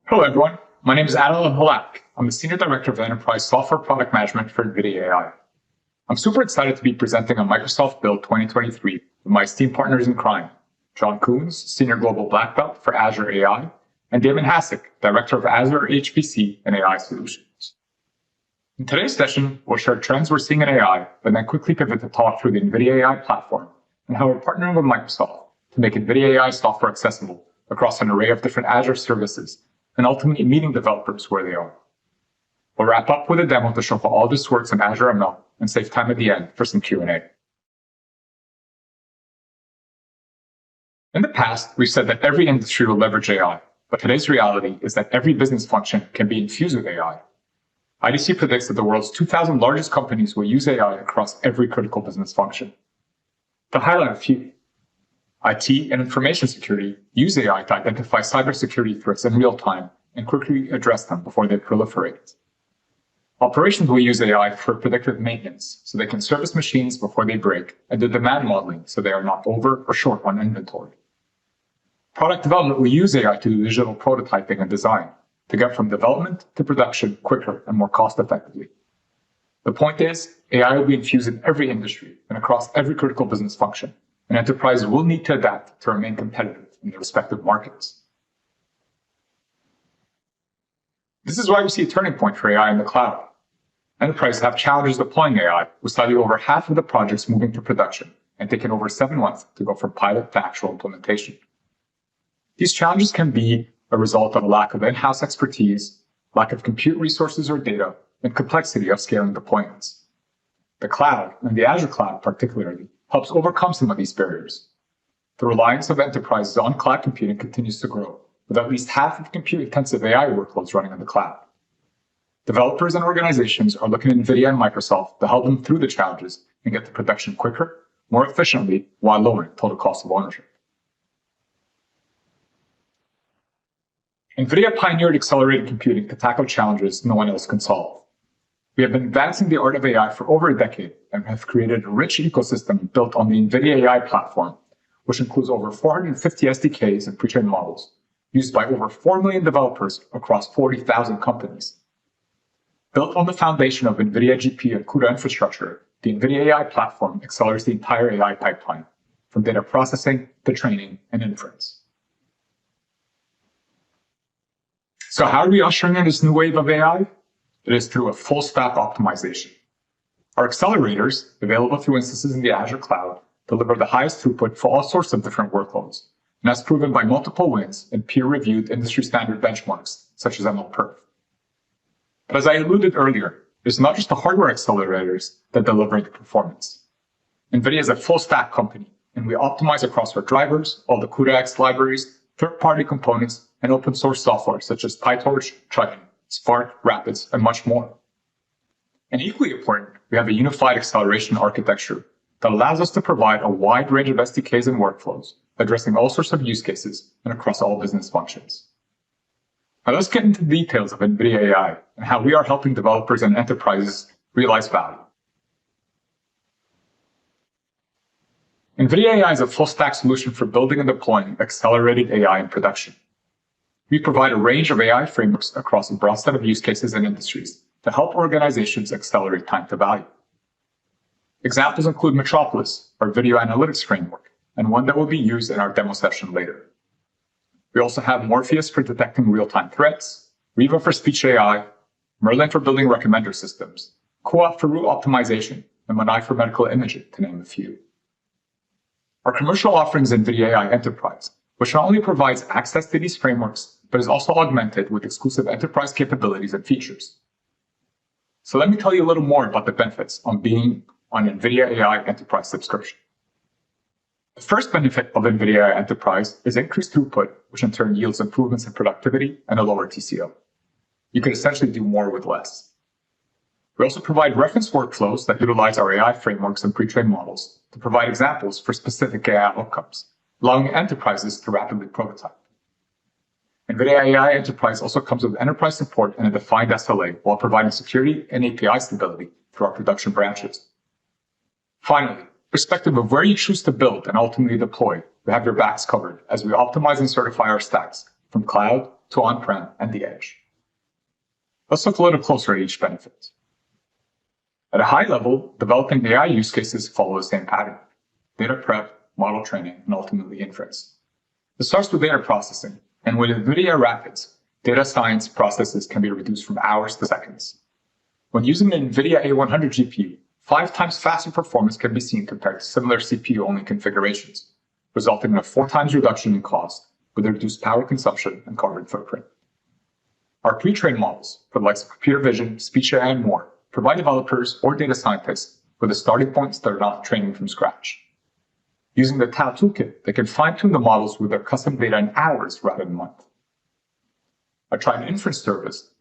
Hello, everyone. My name is Adel El Hallak. I'm the Senior Director of Enterprise Software Product Management for NVIDIA AI. I'm super excited to be presenting a Microsoft Build 2023 with my esteemed partners in crime, Jon Coons, Senior Global Black Belt for Azure AI, and Damian Hasak, Director of Azure HPC and AI Solutions. In today's session, we'll share trends we're seeing in AI, but then quickly pivot to talk through the NVIDIA AI platform and how we're partnering with Microsoft to make NVIDIA AI software accessible across an array of different Azure services and ultimately meeting developers where they are. We'll wrap up with a demo to show how all this works in Azure ML and save time at the end for some Q&A. In the past, we've said that every industry will leverage AI, but today's reality is that every business function can be infused with AI. IDC predicts that the world's 2,000 largest companies will use AI across every critical business function. To highlight a few, IT and information security use AI to identify cybersecurity threats in real time and quickly address them before they proliferate. Operations will use AI for predictive maintenance so they can service machines before they break and do demand modeling so they are not over or short on inventory. Product development will use AI to do digital prototyping and design to get from development to production quicker and more cost effectively. The point is, AI will be infused in every industry and across every critical business function, and enterprises will need to adapt to remain competitive in their respective markets. This is why we see a turning point for AI in the cloud. Enterprises have challenges deploying AI, with slightly over half of the projects moving to production and taking over 7 months to go from pilot to actual implementation. These challenges can be a result of a lack of in-house expertise, lack of compute resources or data, and complexity of scaling deployments. The cloud, and the Azure cloud particularly, helps overcome some of these barriers. The reliance of enterprises on cloud computing continues to grow, with at least half of compute-intensive AI workloads running on the cloud. Developers and organizations are looking at NVIDIA and Microsoft to help them through the challenges and get to production quicker, more efficiently, while lowering total cost of ownership. NVIDIA pioneered accelerated computing to tackle challenges no one else can solve. We have been advancing the art of AI for over a decade and have created a rich ecosystem built on the NVIDIA AI platform, which includes over 450 SDKs and pre-trained models, used by over 4 million developers across 40,000 companies. Built on the foundation of NVIDIA GPU and CUDA infrastructure, the NVIDIA AI platform accelerates the entire AI pipeline, from data processing to training and inference. So how are we ushering in this new wave of AI? It is through a full stack optimization. Our accelerators, available through instances in the Azure cloud, deliver the highest throughput for all sorts of different workloads, and as proven by multiple wins in peer-reviewed industry standard benchmarks, such as MLPerf. But as I alluded earlier, it's not just the hardware accelerators that deliver the performance. NVIDIA is a full stack company, and we optimize across our drivers, all the CUDA-X libraries, third-party components, and open source software such as PyTorch, Triton, Spark, Rapids, and much more. And equally important, we have a unified acceleration architecture that allows us to provide a wide range of SDKs and workflows, addressing all sorts of use cases and across all business functions. Now let's get into the details of NVIDIA AI and how we are helping developers and enterprises realize value. NVIDIA AI is a full-stack solution for building and deploying accelerated AI in production. We provide a range of AI frameworks across a broad set of use cases and industries to help organizations accelerate time to value. Examples include Metropolis, our video analytics framework, and one that will be used in our demo session later. We also have Morpheus for detecting real-time threats, Riva for speech AI, Merlin for building recommender systems, Co-op for route optimization, and Manai for medical imaging, to name a few. Our commercial offerings in NVIDIA AI Enterprise, which not only provides access to these frameworks, but is also augmented with exclusive enterprise capabilities and features. So let me tell you a little more about the benefits on being on NVIDIA AI Enterprise subscription. The first benefit of NVIDIA AI Enterprise is increased throughput, which in turn yields improvements in productivity and a lower TCO. You can essentially do more with less. We also provide reference workflows that utilize our AI frameworks and pre-trained models to provide examples for specific AI outcomes, allowing enterprises to rapidly prototype. NVIDIA AI Enterprise also comes with enterprise support and a defined SLA while providing security and API stability through our production branches. Finally, irrespective of where you choose to build and ultimately deploy, we have your backs covered as we optimize and certify our stacks from cloud to on-prem and the edge. Let's look a little closer at each benefit. At a high level, developing AI use cases follow the same pattern: data prep, model training, and ultimately inference. It starts with data processing, and with NVIDIA Rapids, data science processes can be reduced from hours to seconds. When using an NVIDIA A100 GPU, 5 times faster performance can be seen compared to similar CPU-only configurations, resulting in a 4 times reduction in cost with reduced power consumption and carbon footprint. Our pre-trained models, for the likes of computer vision, speech AI, and more, provide developers or data scientists with a starting point to start off training from scratch. Using the TAO toolkit, they can fine-tune the models with their custom data in hours rather than months. A Triton Inference service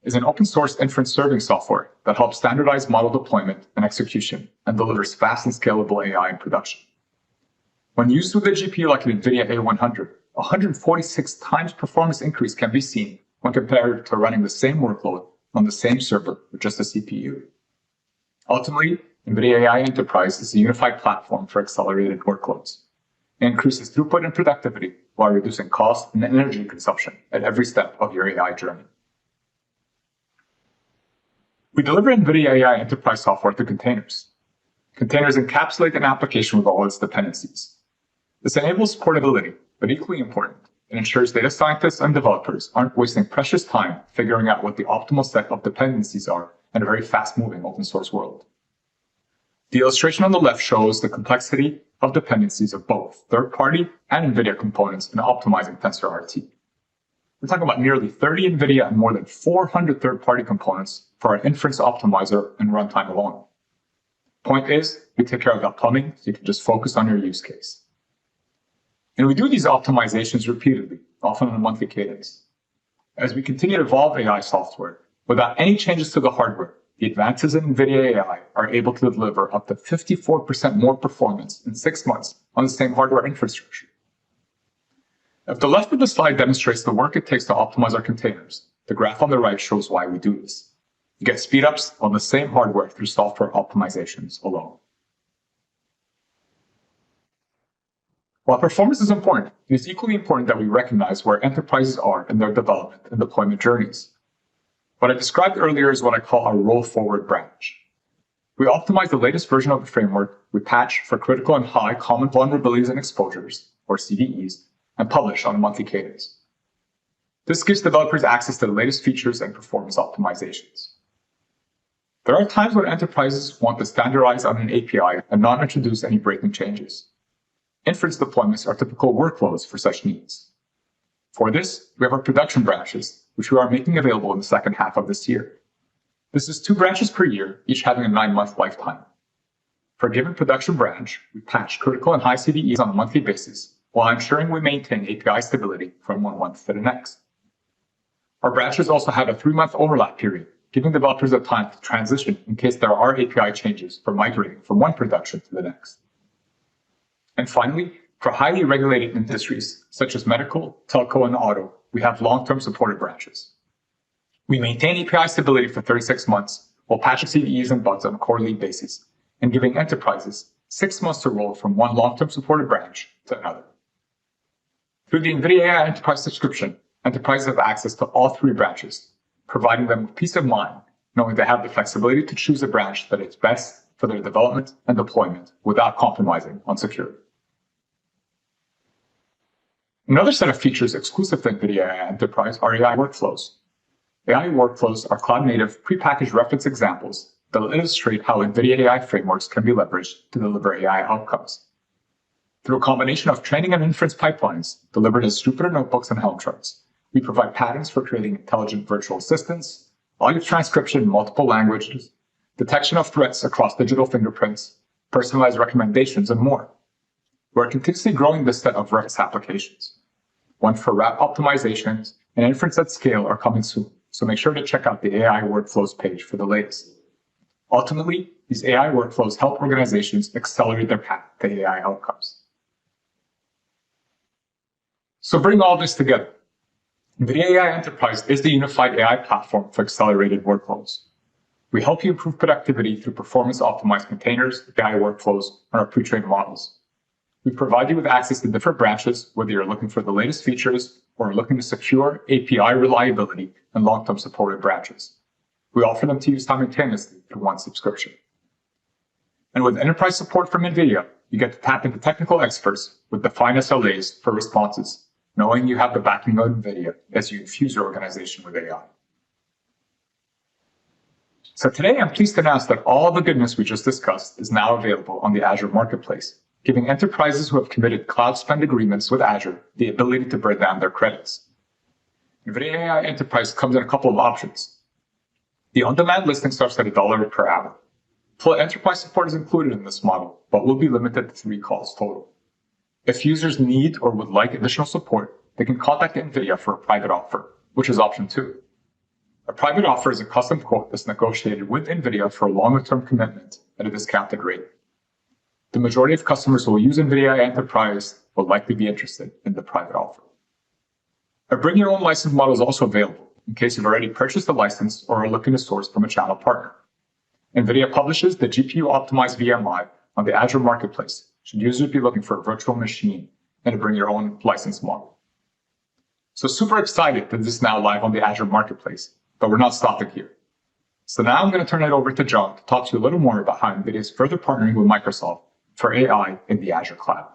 is an open-source inference serving software that helps standardize model deployment and execution and delivers fast and scalable AI in production. When used with a GPU like an NVIDIA A100, 146 times performance increase can be seen when compared to running the same workload on the same server with just a CPU. Ultimately, NVIDIA AI Enterprise is a unified platform for accelerated workloads. It increases throughput and productivity while reducing cost and energy consumption at every step of your AI journey. We deliver NVIDIA AI Enterprise software through containers. Containers encapsulate an application with all its dependencies. This enables portability, but equally important, it ensures data scientists and developers aren't wasting precious time figuring out what the optimal set of dependencies are in a very fast-moving open-source world. The illustration on the left shows the complexity of dependencies of both third-party and NVIDIA components in optimizing TensorRT. We're talking about nearly 30 NVIDIA and more than 400 third-party components for our inference optimizer and runtime alone. Point is, we take care of that plumbing so you can just focus on your use case. And we do these optimizations repeatedly, often on a monthly cadence. As we continue to evolve AI software, without any changes to the hardware, the advances in NVIDIA AI are able to deliver up to 54% more performance in 6 months on the same hardware infrastructure. If the left of the slide demonstrates the work it takes to optimize our containers, the graph on the right shows why we do this. You get speedups on the same hardware through software optimizations alone. While performance is important, it is equally important that we recognize where enterprises are in their development and deployment journeys. What I described earlier is what I call our roll-forward branch. We optimize the latest version of the framework, we patch for critical and high common vulnerabilities and exposures, or CVEs, and publish on a monthly cadence. This gives developers access to the latest features and performance optimizations. There are times when enterprises want to standardize on an API and not introduce any breaking changes. Inference deployments are typical workflows for such needs. For this, we have our production branches, which we are making available in the second half of this year. This is 2 branches per year, each having a 9-month lifetime. For a given production branch, we patch critical and high CVEs on a monthly basis, while ensuring we maintain API stability from 1 month to the next. Our branches also have a 3-month overlap period, giving developers the time to transition in case there are API changes for migrating from one production to the next. And finally, for highly regulated industries, such as medical, telco, and auto, we have long-term supported branches. We maintain API stability for 36 months, while patching CVEs and bugs on a quarterly basis, and giving enterprises 6 months to roll from one long-term supported branch to another. Through the NVIDIA AI Enterprise subscription, enterprises have access to all 3 branches, providing them with peace of mind, knowing they have the flexibility to choose a branch that is best for their development and deployment without compromising on security. Another set of features exclusive to NVIDIA AI Enterprise are AI workflows. AI workflows are cloud-native, prepackaged reference examples that will illustrate how NVIDIA AI frameworks can be leveraged to deliver AI outcomes. Through a combination of training and inference pipelines delivered as Jupyter notebooks and Helm charts, we provide patterns for creating intelligent virtual assistants, audio transcription in multiple languages, detection of threats across digital fingerprints, personalized recommendations, and more. We're continuously growing this set of reference applications. One for RAP optimizations and inference at scale are coming soon, so make sure to check out the AI workflows page for the latest. Ultimately, these AI workflows help organizations accelerate their path to AI outcomes. So bring all this together. NVIDIA AI Enterprise is the unified AI platform for accelerated workloads. We help you improve productivity through performance-optimized containers, AI workflows, and our pre-trained models. We provide you with access to different branches, whether you're looking for the latest features or are looking to secure API reliability and long-term supported branches. We offer them to use simultaneously through one subscription. And with enterprise support from NVIDIA, you get to tap into technical experts with defined SLAs for responses, knowing you have the backing of NVIDIA as you infuse your organization with AI. So today, I'm pleased to announce that all the goodness we just discussed is now available on the Azure Marketplace, giving enterprises who have committed cloud spend agreements with Azure the ability to burn down their credits. NVIDIA AI Enterprise comes in a couple of options. The on-demand listing starts at $1 per hour. Full enterprise support is included in this model, but will be limited to 3 calls total. If users need or would like additional support, they can contact NVIDIA for a private offer, which is option 2. A private offer is a custom quote that's negotiated with NVIDIA for a longer-term commitment at a discounted rate. The majority of customers who will use NVIDIA AI Enterprise will likely be interested in the private offer. A bring your own license model is also available in case you've already purchased a license or are looking to source from a channel partner. NVIDIA publishes the GPU-optimized VMI on the Azure Marketplace should users be looking for a virtual machine and to bring your own license model. So super excited that this is now live on the Azure Marketplace, but we're not stopping here. So now I'm going to turn it over to Jon to talk to you a little more about how NVIDIA is further partnering with Microsoft for AI in the Azure cloud.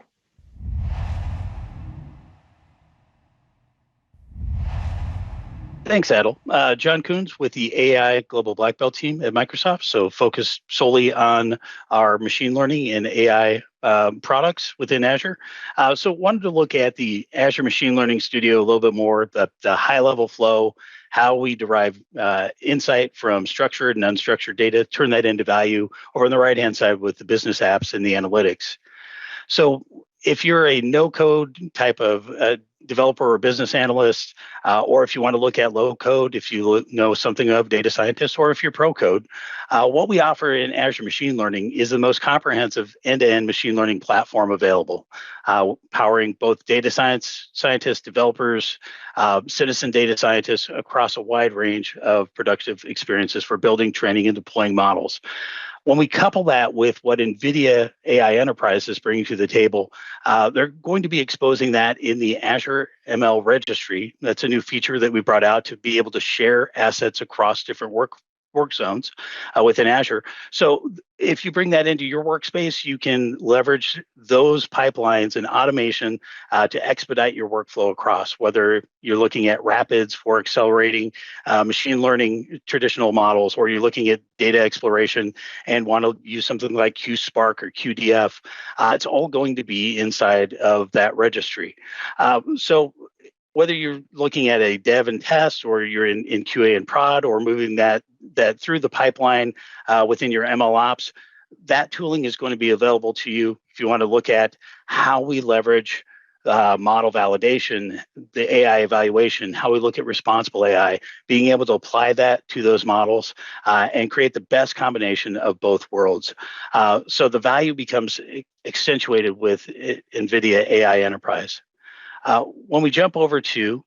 Thanks, Adel. Jon Coons with the AI Global Black Belt team at Microsoft, so focused solely on our machine learning and AI products within Azure. So wanted to look at the Azure Machine Learning Studio a little bit more, the high-level flow, how we derive insight from structured and unstructured data, turn that into value, or on the right-hand side with the business apps and the analytics. So if you're a no-code type of developer or business analyst, or if you want to look at low code, if you know something of data scientists, or if you're pro code, what we offer in Azure Machine Learning is the most comprehensive end-to-end machine learning platform available, powering both data scientists, developers, citizen data scientists across a wide range of productive experiences for building, training, and deploying models. When we couple that with what NVIDIA AI Enterprise is bringing to the table, they're going to be exposing that in the Azure ML registry. That's a new feature that we brought out to be able to share assets across different work zones within Azure. So if you bring that into your workspace, you can leverage those pipelines and automation to expedite your workflow across, whether you're looking at rapids for accelerating machine learning traditional models, or you're looking at data exploration and want to use something like QSpark or QDF. It's all going to be inside of that registry. So whether you're looking at a dev and test, or you're in QA and prod, or moving that through the pipeline within your ML ops, that tooling is going to be available to you if you want to look at how we leverage model validation, the AI evaluation, how we look at responsible AI, being able to apply that to those models and create the best combination of both worlds. So the value becomes accentuated with NVIDIA AI Enterprise. When we jump over to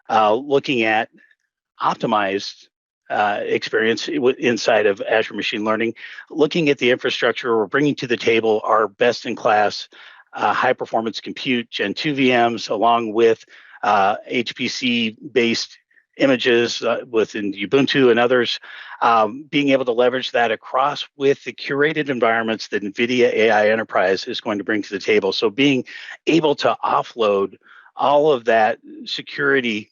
looking at optimized experience inside of Azure Machine Learning, looking at the infrastructure, we're bringing to the table our best-in-class high-performance compute Gen 2 VMs, along with HPC-based images within Ubuntu and others, being able to leverage that across with the curated environments that NVIDIA AI Enterprise is going to bring to the table. So being able to offload all of that security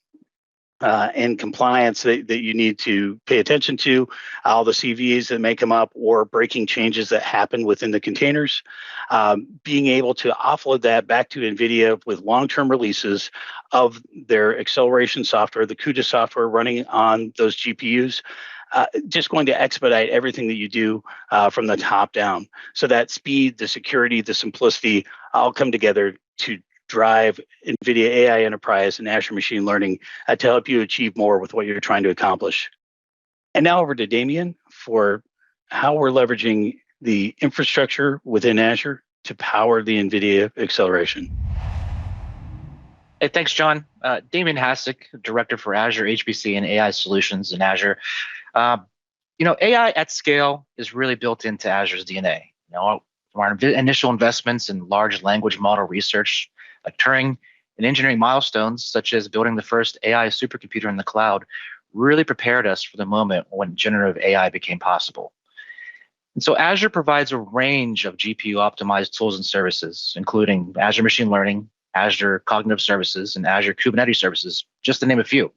and compliance that you need to pay attention to, all the CVEs that may come up, or breaking changes that happen within the containers, being able to offload that back to NVIDIA with long-term releases of their acceleration software, the CUDA software running on those GPUs, just going to expedite everything that you do from the top down. So that speed, the security, the simplicity all come together to drive NVIDIA AI Enterprise and Azure Machine Learning to help you achieve more with what you're trying to accomplish. And now over to Damian for how we're leveraging the infrastructure within Azure to power the NVIDIA acceleration. Hey, thanks, Jon. Damian Hasak, Director for Azure HPC and AI Solutions in Azure. AI at scale is really built into Azure's DNA. From our initial investments in large language model research like Turing And engineering milestones, such as building the first AI supercomputer in the cloud, really prepared us for the moment when generative AI became possible. And so Azure provides a range of GPU-optimized tools and services, including Azure Machine Learning, Azure Cognitive Services, and Azure Kubernetes Services, just to name a few.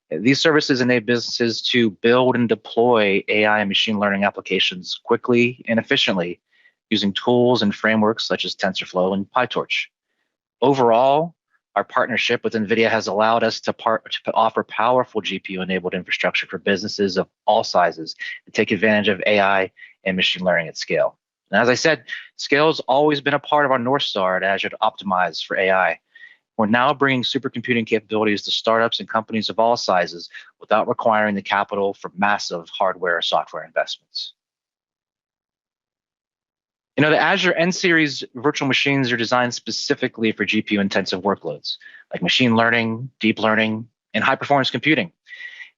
These services enable businesses to build and deploy AI and machine learning applications quickly and efficiently using tools and frameworks such as TensorFlow and PyTorch. Overall, our partnership with NVIDIA has allowed us to offer powerful GPU-enabled infrastructure for businesses of all sizes to take advantage of AI and machine learning at scale. And as I said, scale has always been a part of our North Star at Azure to optimize for AI. We're now bringing supercomputing capabilities to startups and companies of all sizes without requiring the capital for massive hardware or software investments. You know, the Azure N-Series virtual machines are designed specifically for GPU-intensive workloads, like machine learning, deep learning, and high-performance computing.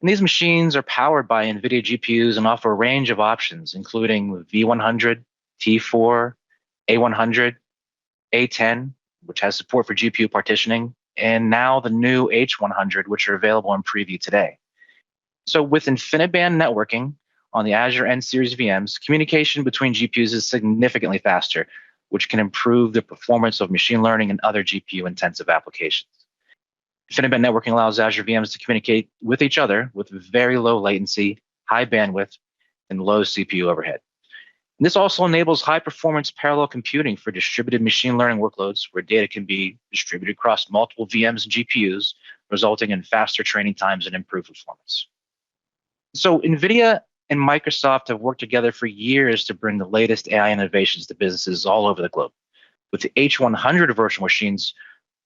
And these machines are powered by NVIDIA GPUs and offer a range of options, including V100, T4, A100, A10, which has support for GPU partitioning, and now the new H100, which are available in preview today. So with InfiniBand networking on the Azure N-Series VMs, communication between GPUs is significantly faster, which can improve the performance of machine learning and other GPU-intensive applications. InfiniBand networking allows Azure VMs to communicate with each other with very low latency, high bandwidth, and low CPU overhead. And this also enables high-performance parallel computing for distributed machine learning workloads where data can be distributed across multiple VMs and GPUs, resulting in faster training times and improved performance. So NVIDIA and Microsoft have worked together for years to bring the latest AI innovations to businesses all over the globe. With the H100 virtual machines,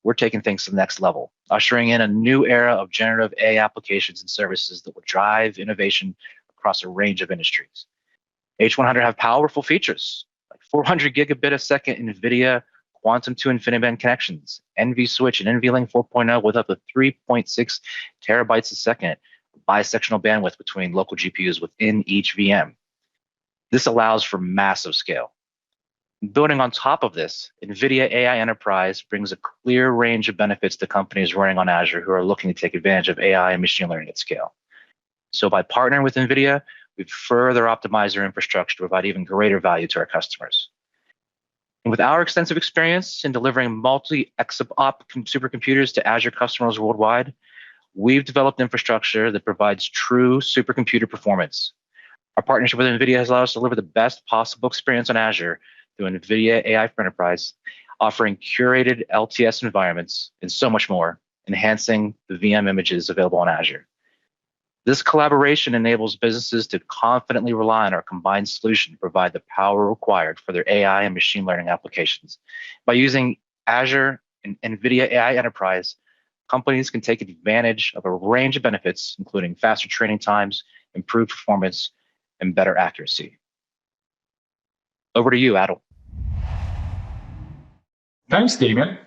we're taking things to the next level, ushering in a new era of generative AI applications and services that will drive innovation across a range of industries. H100 have powerful features like 400 gigabit a second NVIDIA quantum to InfiniBand connections, NVSwitch and NVLink 4.0 with up to 3.6 terabytes a second, bisectional bandwidth between local GPUs within each VM. This allows for massive scale. Building on top of this, NVIDIA AI Enterprise brings a clear range of benefits to companies running on Azure who are looking to take advantage of AI and machine learning at scale. So by partnering with NVIDIA, we've further optimized our infrastructure to provide even greater value to our customers. And with our extensive experience in delivering multi-exaOP supercomputers to Azure customers worldwide, we've developed infrastructure that provides true supercomputer performance. Our partnership with NVIDIA has allowed us to deliver the best possible experience on Azure through NVIDIA AI for Enterprise, offering curated LTS environments and so much more, enhancing the VM images available on Azure. This collaboration enables businesses to confidently rely on our combined solution to provide the power required for their AI and machine learning applications. By using Azure and NVIDIA AI Enterprise, companies can take advantage of a range of benefits, including faster training times, improved performance, and better accuracy. Over to you, Adel. Thanks, Damian.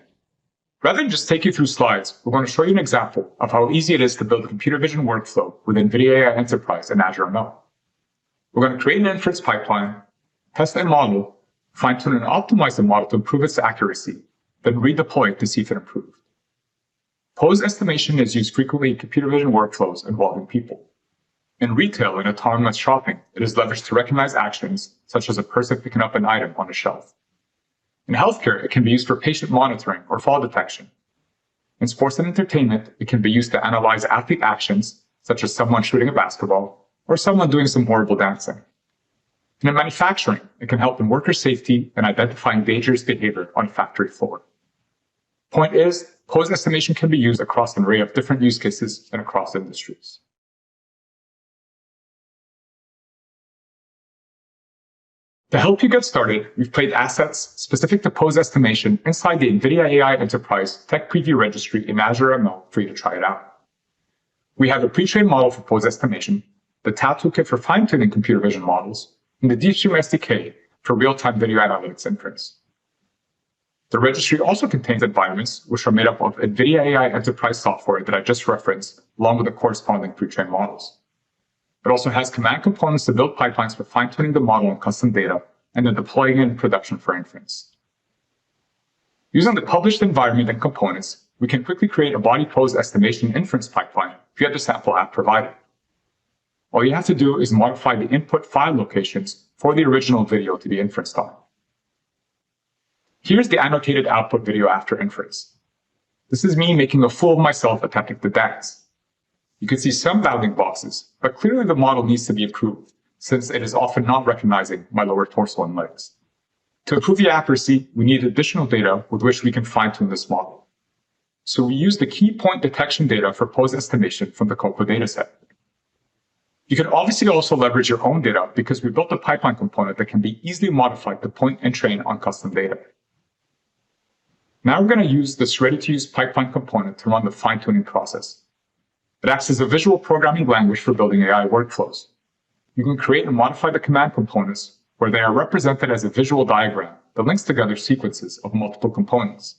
Rather than just take you through slides, we're going to show you an example of how easy it is to build a computer vision workflow with NVIDIA AI Enterprise and Azure ML. We're going to create an inference pipeline, test a model, fine-tune and optimize the model to improve its accuracy, then redeploy it to see if it improved. Pose estimation is used frequently in computer vision workflows involving people. In retail and autonomous shopping, it is leveraged to recognize actions, such as a person picking up an item on a shelf. In healthcare, it can be used for patient monitoring or fall detection. In sports and entertainment, it can be used to analyze athlete actions, such as someone shooting a basketball or someone doing some horrible dancing. And in manufacturing, it can help in worker safety and identifying dangerous behavior on a factory floor. Point is, pose estimation can be used across an array of different use cases and across industries. To help you get started, we've played assets specific to pose estimation inside the NVIDIA AI Enterprise Tech Preview Registry in Azure ML for you to try it out. We have a pre-trained model for pose estimation, the TAP toolkit for fine-tuning computer vision models, and the DeepStream SDK for real-time video analytics inference. The registry also contains environments which are made up of NVIDIA AI Enterprise software that I just referenced, along with the corresponding pre-trained models. It also has command components to build pipelines for fine-tuning the model on custom data and then deploying it in production for inference. Using the published environment and components, we can quickly create a body pose estimation inference pipeline via the sample app provided. All you have to do is modify the input file locations for the original video to be inferenced on. Here's the annotated output video after inference. This is me making a fool of myself attempting to dance. You can see some bounding boxes, but clearly the model needs to be improved, since it is often not recognizing my lower torso and legs. To improve the accuracy, we need additional data with which we can fine-tune this model. So we use the key point detection data for pose estimation from the COCO dataset. You can obviously also leverage your own data because we built a pipeline component that can be easily modified to point and train on custom data. Now we're going to use this ready-to-use pipeline component to run the fine-tuning process. It acts as a visual programming language for building AI workflows. You can create and modify the command components where they are represented as a visual diagram that links together sequences of multiple components.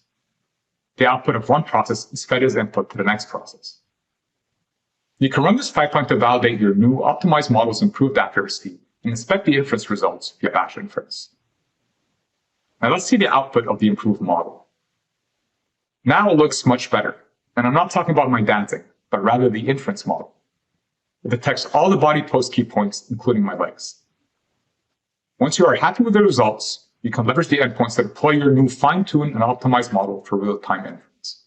The output of one process is fed as input to the next process. You can run this pipeline to validate your new optimized model's improved accuracy and inspect the inference results via batch inference. Now let's see the output of the improved model. Now it looks much better, and I'm not talking about my dancing, but rather the inference model. It detects all the body pose key points, including my legs. Once you are happy with the results, you can leverage the endpoints to deploy your new fine-tuned and optimized model for real-time inference.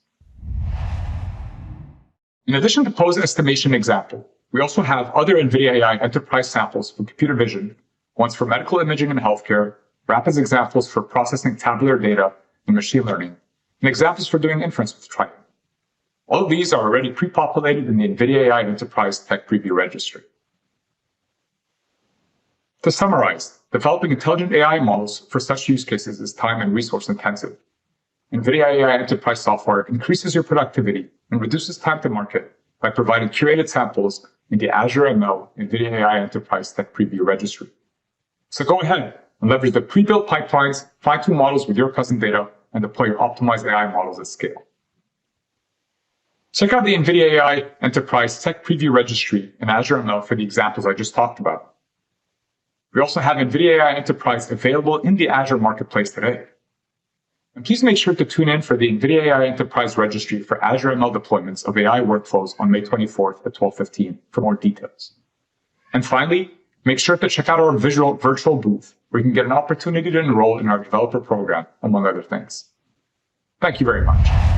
In addition to pose estimation example, we also have other NVIDIA AI Enterprise samples for computer vision, ones for medical imaging and healthcare, rapid examples for processing tabular data and machine learning, and examples for doing inference with Triton. All of these are already pre-populated in the NVIDIA AI Enterprise Tech Preview Registry. To summarize, developing intelligent AI models for such use cases is time and resource intensive. NVIDIA AI Enterprise software increases your productivity and reduces time to market by providing curated samples in the Azure ML NVIDIA AI Enterprise Tech Preview Registry. So go ahead and leverage the pre-built pipelines, fine-tune models with your custom data, and deploy your optimized AI models at scale. Check out the NVIDIA AI Enterprise Tech Preview Registry in Azure ML for the examples I just talked about. We also have NVIDIA AI Enterprise available in the Azure Marketplace today. And please make sure to tune in for the NVIDIA AI Enterprise Registry for Azure ML deployments of AI workflows on May 24th at 12:15 for more details. And finally, make sure to check out our virtual booth, where you can get an opportunity to enroll in our developer program, among other things. Thank you very much.